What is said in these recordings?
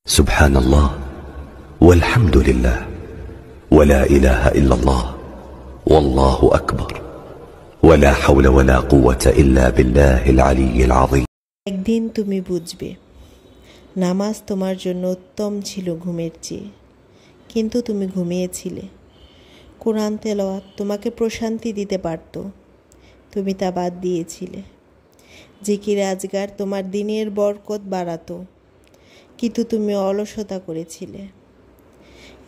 سبحان الله والحمد لله ولا إله إلا الله والله أكبر ولا حول ولا قوة إلا بالله العلي العظيم। একদিন তুমি বুঝবে নামাজ তোমার জন্য উত্তম ছিল ঘুমের চেয়ে, কিন্তু তুমি ঘুমিয়েছিলে। কোরআন তেলাওয়াত তোমাকে প্রশান্তি দিতে পারত, তুমি তা বাদ দিয়েছিলে। জিকির আজগার তোমার দিনের বরকত বাড়াতো, কিন্তু তুমি অলসতা করেছিলে।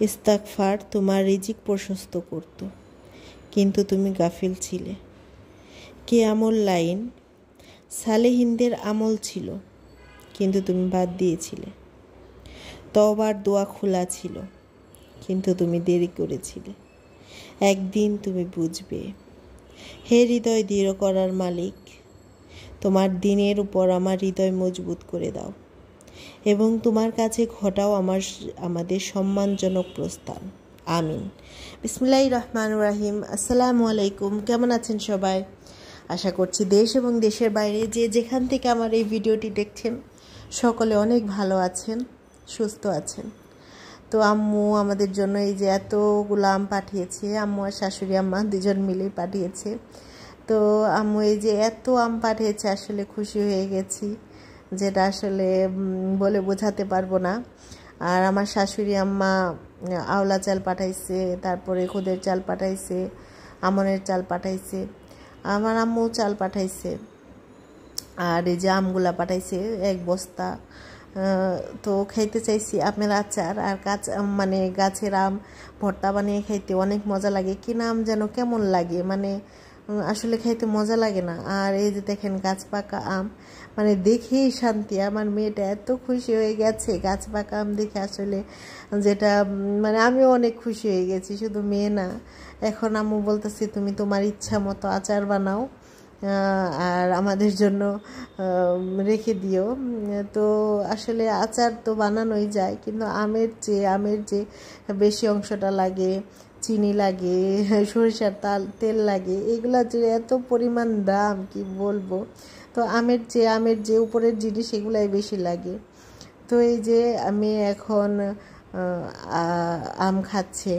ইস্তিগফার তোমার রিজিক প্রশস্ত করত, কিন্তু তুমি গাফিল ছিলে। কিয়ামুল লাইল সালেহিনদের আমল ছিল, কিন্তু তুমি বাদ দিয়েছিলে। তওবার দোয়া খোলা ছিল, কিন্তু তুমি দেরি করেছিলে। একদিন তুমি বুঝবে। হে হৃদয় দৃঢ় করার মালিক, তোমার দিনের উপর আমার হৃদয় মজবুত করে দাও এবং তোমার কাছে ঘটাও আমাদের সম্মানজনক প্রস্থান। আমিন। বিসমিল্লাহির রহমানির রহিম। আসসালামু আলাইকুম। কেমন আছেন সবাই? আশা করছি দেশ এবং দেশের বাইরে যে যেখান থেকে আমার এই ভিডিওটি দেখছেন সকলে অনেক ভালো আছেন, সুস্থ আছেন। তো আম্মু আমাদের জন্য এই যে এতগুলো আম পাঠিয়েছে, আম্মু আর শাশুড়ি আম্মা দুজন মিলেই পাঠিয়েছে। তো আম্মু এই যে এত আম পাঠিয়েছে, আসলে খুশি হয়ে গেছি, যেটা আসলে বলে বোঝাতে পারবো না। আর আমার শাশুড়ি আম্মা আওলা চাল পাঠাইছে, তারপরে খুদের চাল পাঠাইছে, আমনের চাল পাঠাইছে, আমার আম্মু চাল পাঠাইছে, আর এই যে আমগুলা পাঠাইছে 1 বস্তা। তো খাইতে চাইছি আমের আচার আর মানে গাছের আম ভর্তা বানিয়ে খাইতে অনেক মজা লাগে। কিনা আম যেন কেমন লাগে, মানে আসলে খাইতে মজা লাগে না। আর এই যে দেখেন গাছ পাকা আম, মানে দেখেই শান্তি। আমার মেয়েটা এত খুশি হয়ে গেছে গাছ পাকা আম দেখে, আসলে যেটা মানে আমিও অনেক খুশি হয়ে গেছি। শুধু মেয়ে না, এখন আম্মু বলতেছি তুমি তোমার ইচ্ছা মতো আচার বানাও আর আমাদের জন্য রেখে দিও। তো আসলে আচার তো বানানোই যায়, কিন্তু আমের যে বেশি অংশটা লাগে, চিনি লাগে, সরিষার তেল লাগে, এগুলা যে এত পরিমাণ দাম কি বলবো। তো আমের যে উপরের জিনিস এগুলাই বেশি লাগে। তো এই যে আমি এখন আম খাচ্ছে,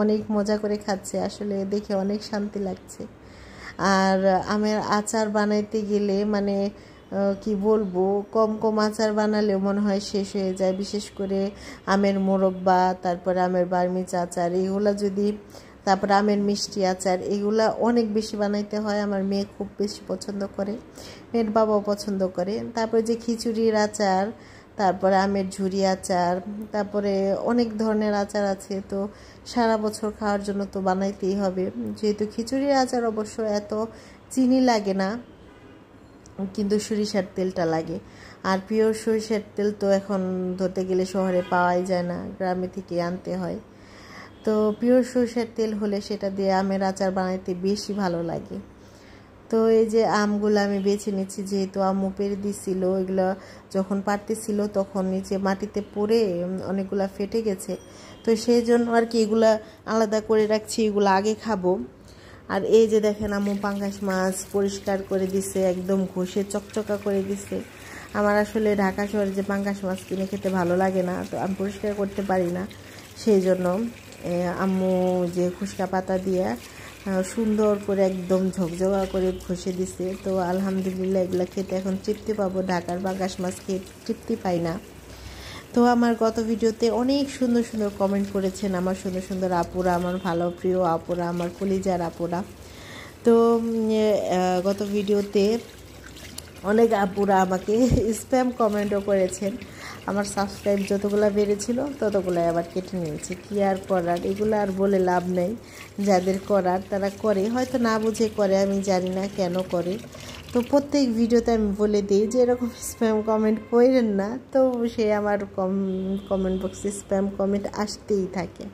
অনেক মজা করে খাচ্ছে, আসলে দেখে অনেক শান্তি লাগছে। আর আমের আচার বানাইতে গেলে মানে কি বলবো, কম আচার বানালেও মনে হয় শেষ হয়ে যায়। বিশেষ করে আমের মোরব্বা, তারপরে আমের বার্মিজ আচার, এগুলা যদি, তারপরে আমের মিষ্টি আচার, এগুলা অনেক বেশি বানাইতে হয়। আমার মেয়ে খুব বেশি পছন্দ করে, মেয়ের বাবাও পছন্দ করে। তারপরে যে খিচুড়ির আচার, তারপরে আমের ঝুরি আচার, তারপরে অনেক ধরনের আচার আছে। তো সারা বছর খাওয়ার জন্য তো বানাইতেই হবে। যেহেতু খিচুড়ির আচার অবশ্য এত চিনি লাগে না, কিন্তু সরিষার তেলটা লাগে। আর পিওর সরিষার তেল তো এখন ধরতে গেলে শহরে পাওয়াই যায় না, গ্রামে থেকে আনতে হয়। তো পিওর সরিষার তেল হলে সেটা দিয়ে আমের আচার বানাইতে বেশি ভালো লাগে। তো এই যে আমগুলো আমি বেছে নিচ্ছি, যেহেতু আম্মু পেরে দিছিল, এগুলো যখন পারতেছিল তখন নিচে মাটিতে পড়ে অনেকগুলা ফেটে গেছে। তো সেই জন্য আর কি এগুলা আলাদা করে রাখছি, এগুলো আগে খাবো। আর এই যে দেখেন আম্মু পাঙ্গাস মাছ পরিষ্কার করে দিছে, একদম ঘষে চকচকা করে দিছে। আমার আসলে ঢাকা শহরে যে পাঙ্গাস মাছ কিনে খেতে ভালো লাগে না, তো আমি পরিষ্কার করতে পারি না, সেই জন্য আম্মু যে খুশকা পাতা দিয়ে সুন্দর করে একদম ঝকঝকা করে ঘষে দিছে। তো আলহামদুলিল্লাহ এগুলো খেতে এখন তৃপ্তি পাবো, ঢাকার পাঙ্গাস মাছ খেয়ে তৃপ্তি পাই না। তো আমার গত ভিডিওতে অনেক সুন্দর সুন্দর কমেন্ট করেছেন আমার সুন্দর সুন্দর আপুরা, আমার ভালো প্রিয় আপুরা, আমার কলিজার আপুরা। তো গত ভিডিওতে অনেক আপুরা আমাকে স্প্যাম কমেন্টও করেছেন। আমার সাবস্ক্রাইব যতগুলো বেড়েছিল ততগুলাই আবার কেটে নিয়েছে। কি আর করার, এগুলো আর বলে লাভ নেই। যাদের করার তারা করে, হয়তো না বুঝে করে, আমি জানি না কেন করে। তো প্রত্যেক ভিডিওতে আমি বলে দিই যে এরকম স্প্যাম কমেন্ট করেন না, তো সে আমার কমেন্ট বক্সে স্প্যাম কমেন্ট আসতেই থাকে।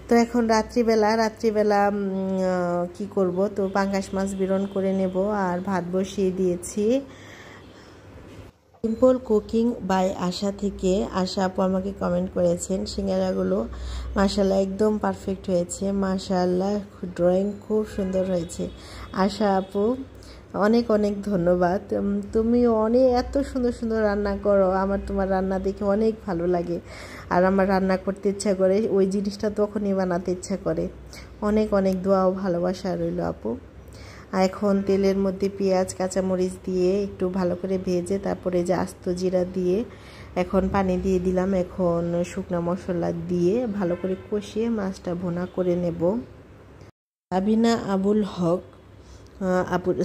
তো এখন রাত্রিবেলা কি করব, তো পাঙ্গাস মাছ বিরন করে নেব আর ভাত বসিয়ে দিয়েছি। সিম্পল কুকিং বাই আশা থেকে আশা আপু আমাকে কমেন্ট করেছেন, সিঙ্গারাগুলো মাশাআল্লাহ একদম পারফেক্ট হয়েছে, মাশাআল্লাহ ড্রয়িং খুব সুন্দর হয়েছে। আশা আপু অনেক অনেক ধন্যবাদ। তুমি অনেক এত সুন্দর সুন্দর রান্না করো, আমার তোমার রান্না দেখে অনেক ভালো লাগে, আর আমার রান্না করতে ইচ্ছা করে, ওই জিনিসটা তখনই বানাতে ইচ্ছা করে। অনেক অনেক দোয়া ও ভালোবাসা রইল আপু। এখন তেলের মধ্যে পেঁয়াজ কাঁচামরিচ দিয়ে একটু ভালো করে ভেজে তারপরে যে আস্ত জিরা দিয়ে এখন পানি দিয়ে দিলাম। এখন শুকনো মশলা দিয়ে ভালো করে কষিয়ে মাছটা ভুনা করে নেব। সাবিনা আবুল হক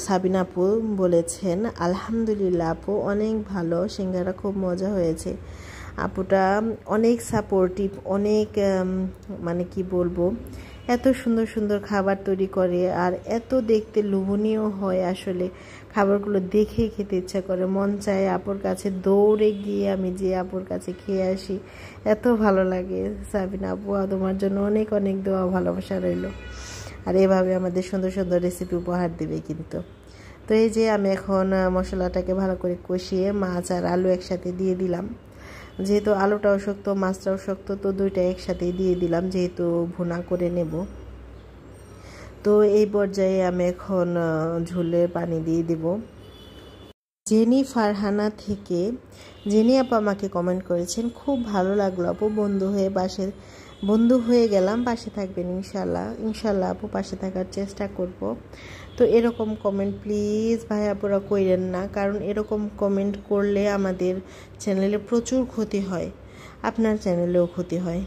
সাবিনা আপু বলেছেন, আলহামদুলিল্লাহ আপু অনেক ভালো, সিঙ্গারা খুব মজা হয়েছে। আপুটা অনেক সাপোর্টিভ, অনেক মানে কি বলবো, এত সুন্দর সুন্দর খাবার তৈরি করে আর এত দেখতে লোভনীয় হয়। আসলে খাবারগুলো দেখে খেতে ইচ্ছা করে, মন চায় আপুর কাছে দৌড়ে গিয়ে আমি যে আপুর কাছে খেয়ে আসি, এত ভালো লাগে। সাবিনা আপু তোমার জন্য অনেক অনেক দোয়া ভালোবাসা রইল, আর এভাবে আমাদের সুন্দর সুন্দর রেসিপি উপহার দেবে কিন্তু। তো এই যে আমি এখন মশলাটাকে ভালো করে কষিয়ে মাছ আর আলু একসাথে দিয়ে দিলাম। যেহেতু আলুটাও শক্ত মাছটাও শক্ত, তো দুইটা একসাথেই দিয়ে দিলাম, যেহেতু ভুনা করে নেব। তো এই পর্যায়ে আমি এখন ঝোলের পানি দিয়ে দেব। জেনি ফারহানা থেকে জেনি আপু আমাকে কমেন্ট করেছেন, খুব ভালো লাগলো আপু, বন্ধু হয়ে গেলাম, পাশে থাকবেন ইনশাল্লাহ। ইনশাল্লাহ আপু পাশে থাকার চেষ্টা করব। তো এরকম কমেন্ট প্লিজ ভাই আপুরা কইরেন না, কারণ এরকম কমেন্ট করলে আমাদের চ্যানেলে প্রচুর ক্ষতি হয়, আপনার চ্যানেলেও ক্ষতি হয়।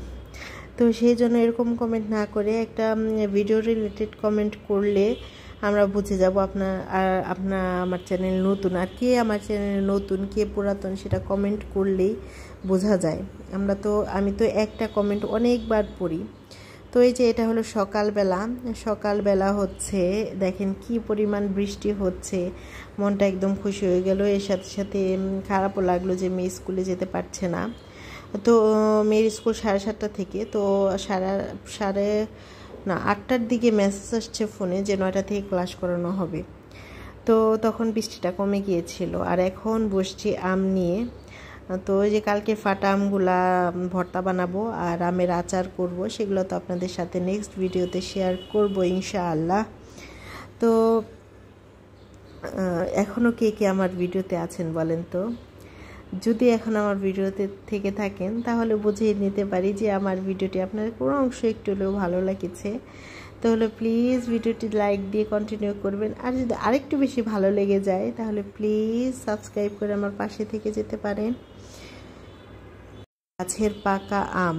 তো সেই জন্য এরকম কমেন্ট না করে একটা ভিডিও রিলেটেড কমেন্ট করলে আমরা বুঝে যাব আপনার আমার চ্যানেল নতুন, আর কে আমার চ্যানেলে নতুন কে পুরাতন সেটা কমেন্ট করলেই বোঝা যায়। আমি তো একটা কমেন্ট অনেকবার পড়ি। তো এই যে এটা হলো সকালবেলা হচ্ছে, দেখেন কি পরিমাণ বৃষ্টি হচ্ছে, মনটা একদম খুশি হয়ে গেল। এর সাথে সাথে খারাপও লাগলো যে মেয়ে স্কুলে যেতে পারছে না। তো মেয়ের স্কুল 7:30 থেকে, তো সাড়ে 8টার দিকে মেসেজ আসছে ফোনে যে 9টা থেকে ক্লাস করানো হবে। তো তখন বৃষ্টিটা কমে গিয়েছিল, আর এখন বসছি আম নিয়ে। তো ওই যে কালকে ফাটা আমগুলা ভর্তা বানাবো আর আমের আচার করব, সেগুলো তো আপনাদের সাথে নেক্সট ভিডিওতে শেয়ার করব ইনশাআল্লাহ। তো এখনও কে কে আমার ভিডিওতে আছেন বলেন তো? যদি এখন আমার ভিডিওতে থেকে থাকেন তাহলে বুঝিয়ে নিতে পারি যে আমার ভিডিওটি আপনার কোনো অংশ একটু হলেও ভালো লেগেছে। তাহলে প্লিজ ভিডিওটি লাইক দিয়ে কন্টিনিউ করবেন, আর যদি আরেকটু বেশি ভালো লেগে যায় তাহলে প্লিজ সাবস্ক্রাইব করে আমার পাশে থেকে যেতে পারেন। গাছের পাকা আম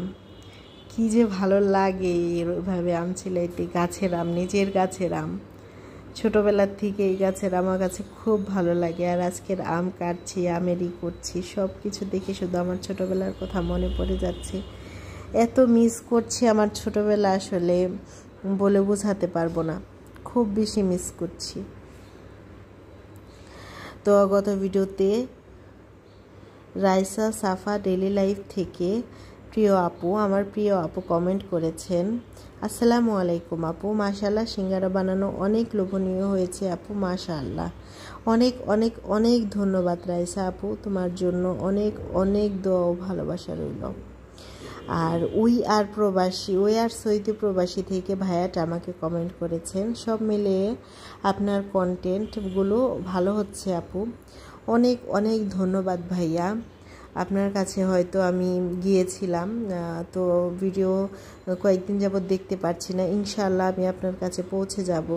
কি যে ভালো লাগে, এভাবে আম ছিলাইতে, গাছের আম, নিজের গাছের আম, ছোটোবেলার থেকে এই গাছের আমার কাছে খুব ভালো লাগে। আর আজকের আম কাটছি, আমেরই করছি, সব কিছু দেখে শুধু আমার ছোটোবেলার কথা মনে পড়ে যাচ্ছে। এত মিস করছি আমার ছোটোবেলা, আসলে বলে বোঝাতে পারবো না, খুব বেশি মিস করছি। তো গত ভিডিওতে রাইসা সাফা ডেইলি লাইফ থেকে আমার প্রিয় আপু কমেন্ট করেছেন, আসসালামু আলাইকুম আপু, মাশাআল্লাহ সিঙ্গারা বানানো অনেক লোভনীয় হয়েছে আপু, মাশাআল্লাহ। অনেক অনেক অনেক ধন্যবাদ রাইসা আপু, তোমার জন্য অনেক অনেক দোয়া ও ভালোবাসা রইল। আর ওই আর সৌদি প্রবাসী থেকে ভাইয়াটা আমাকে কমেন্ট করেছেন, সব মিলিয়ে আপনার কন্টেন্টগুলো ভালো হচ্ছে আপু, অনেক অনেক ধন্যবাদ ভাইয়া। আপনার কাছে হয়তো আমি গিয়েছিলাম, তো ভিডিও কয়েকদিন যাবত দেখতে পাচ্ছি না, ইনশাআল্লাহ আমি আপনার কাছে পৌঁছে যাব।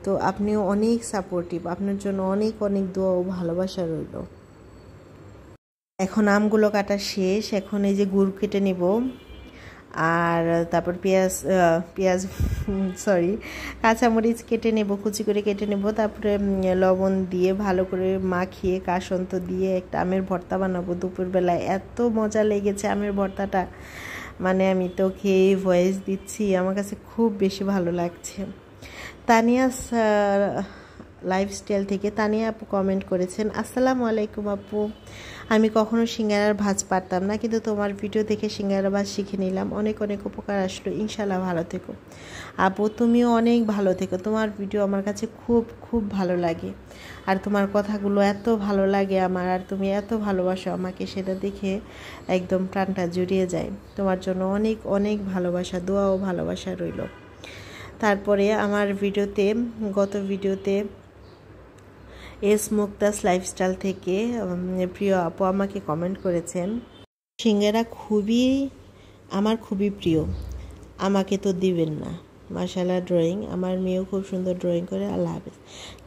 তো আপনিও অনেক সাপোর্টিভ, আপনার জন্য অনেক অনেক দোয়া ও ভালোবাসা রইল। এখন আমগুলো কাটা শেষ, এখন এই যে গুড় কেটে নিব, আর তারপর কাঁচামরিচ কেটে নেব, কুচি করে কেটে নেব, তারপরে লবণ দিয়ে ভালো করে মাখিয়ে কাসন্ত দিয়ে একটা আমের ভর্তা বানাবো দুপুরবেলায়। এত মজা লেগেছে আমের ভর্তাটা, মানে আমি তো খেয়ে ভয়েস দিচ্ছি, আমার কাছে খুব বেশি ভালো লাগছে। তানিয়া লাইফস্টাইল থেকে তানিয়া আপু কমেন্ট করেছেন, আসসালামু আলাইকুম আপু, আমি কখনো সিঙ্গারার ভাজ পারতাম না, কিন্তু তোমার ভিডিও দেখে সিঙ্গারা ভাজ শিখে নিলাম, অনেক অনেক উপকার আসলো, ইনশাল্লাহ ভালো থেকো আপু, তুমিও অনেক ভালো থেকো। তোমার ভিডিও আমার কাছে খুব খুব ভালো লাগে, আর তোমার কথাগুলো এত ভালো লাগে আমার, আর তুমি এত ভালোবাসো আমাকে, সেটা দেখে একদম প্রাণটা জুড়িয়ে যায়। তোমার জন্য অনেক অনেক ভালোবাসা, দোয়া ও ভালোবাসা রইল। তারপরে আমার গত ভিডিওতে এস মুক্তাস লাইফস্টাইল থেকে প্রিয় আপু আমাকে কমেন্ট করেছেন, সিঙ্গারা আমার খুবই প্রিয়, আমাকে তো দিবেন না। মাশাআল্লাহ ড্রয়িং, আমার মেয়েও খুব সুন্দর ড্রয়িং করে। আল্লাহ হাফেজ।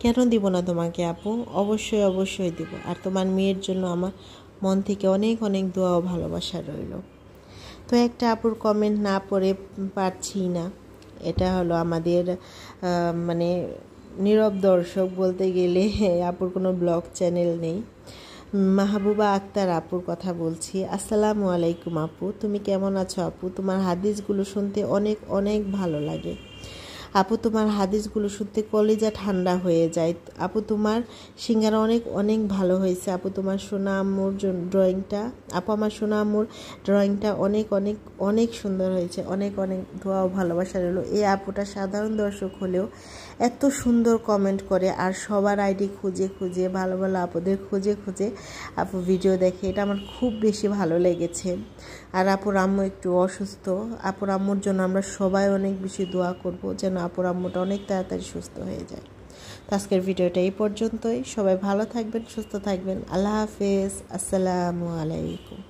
কেন দিব না তোমাকে আপু, অবশ্যই দিব। আর তোমার মেয়ের জন্য আমার মন থেকে অনেক অনেক দোয়া ও ভালোবাসা রইল। তো একটা আপুর কমেন্ট না পড়ে পারছি না, এটা হলো আমাদের মানে নীরব দর্শক বলতে গেলে, আপুর কোনো ব্লগ চ্যানেল নেই। মাহবুবা আক্তার আপুর কথা বলছি। আসসালামু আলাইকুম আপু, তুমি কেমন আছো আপু? তোমার হাদিসগুলো শুনতে অনেক অনেক ভালো লাগে আপু, তোমার হাদিসগুলো শুনতে কলিজা ঠান্ডা হয়ে যায় আপু। তোমার সিঙ্গারা অনেক অনেক ভালো হয়েছে আপু। তোমার সোনা আম্মুর ড্রয়িংটা আপু, আমার সোনা আম্মুর ড্রয়িংটা অনেক অনেক অনেক সুন্দর হয়েছে। অনেক অনেক দোয়া ও ভালোবাসা রইল। এই আপুটা সাধারণ দর্শক হলেও এত সুন্দর কমেন্ট করে, আর সবার আইডি খুঁজে খুঁজে, ভালো ভালো আপুদের খুঁজে খুঁজে আপু ভিডিও দেখে, এটা আমার খুব বেশি ভালো লেগেছে। আর আপুর আম্মু একটু অসুস্থ, আপুর আম্মুর জন্য আমরা সবাই অনেক বেশি দোয়া করব যেন আপুর আম্মুটা অনেক তাড়াতাড়ি সুস্থ হয়ে যায়। তো আজকের ভিডিওটা এই পর্যন্তই। সবাই ভালো থাকবেন, সুস্থ থাকবেন। আল্লাহ হাফেজ। আসসালামু আলাইকুম।